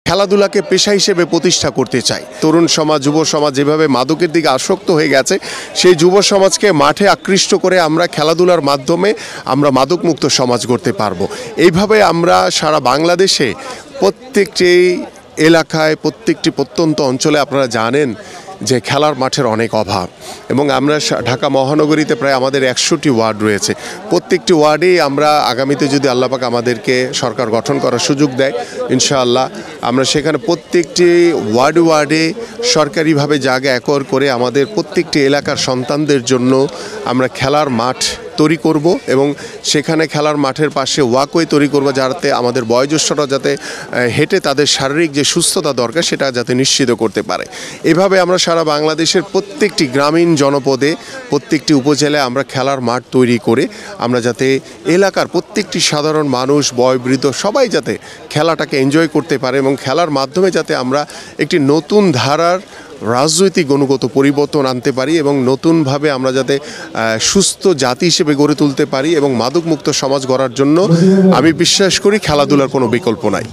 খেলাধুলাকে পেশা হিসেবে প্রতিষ্ঠা করতে চাই। তরুণ সমাজ, যুব সমাজ যেভাবে মাদকের দিকে আসক্ত হয়ে গেছে, সেই যুব সমাজকে মাঠে আকৃষ্ট করে আমরা খেলাধুলার মাধ্যমে আমরা মাদকমুক্ত সমাজ গড়তে পারবো। এইভাবে আমরা সারা বাংলাদেশে প্রত্যেকটি এলাকায়, প্রত্যেকটি প্রত্যন্ত অঞ্চলে আপনারা জানেন যে খেলার মাঠের অনেক অভাব, এবং আমরা ঢাকা মহানগরীতে প্রায় আমাদের 100টি ওয়ার্ড রয়েছে। প্রত্যেকটি ওয়ার্ডেই আমরা আগামীতে যদি আল্লাহ পাক আমাদেরকে সরকার গঠন করার সুযোগ দেয়, ইনশাআল্লাহ আমরা সেখানে প্রত্যেকটি ওয়ার্ডে সরকারিভাবে জায়গা অ্যাকোয়ার করে আমাদের প্রত্যেকটি এলাকার সন্তানদের জন্য আমরা খেলার মাঠ তৈরি করব, এবং সেখানে খেলার মাঠের পাশে ওয়াকওয়ে তৈরি করব, যাতে আমাদের বয়োজ্যেষ্ঠরা যাতে হেঁটে তাদের শারীরিক যে সুস্থতা দরকার সেটা যাতে নিশ্চিত করতে পারে। এভাবে আমরা সারা বাংলাদেশের প্রত্যেকটি গ্রামীণ জনপদে, প্রত্যেকটি উপজেলায় আমরা খেলার মাঠ তৈরি করে আমরা যাতে এলাকার প্রত্যেকটি সাধারণ মানুষ, বয়োবৃদ্ধ সবাই যাতে খেলাটাকে এনজয় করতে পারে, এবং খেলার মাধ্যমে যাতে আমরা একটি নতুন ধারার রাজনৈতিক গুণগত পরিবর্তন আনতে পারি, এবং নতুনভাবে আমরা যাতে সুস্থ জাতি হিসেবে গড়ে তুলতে পারি, এবং মাদকমুক্ত সমাজ গড়ার জন্য আমি বিশ্বাস করি খেলাধুলার কোনো বিকল্প নাই।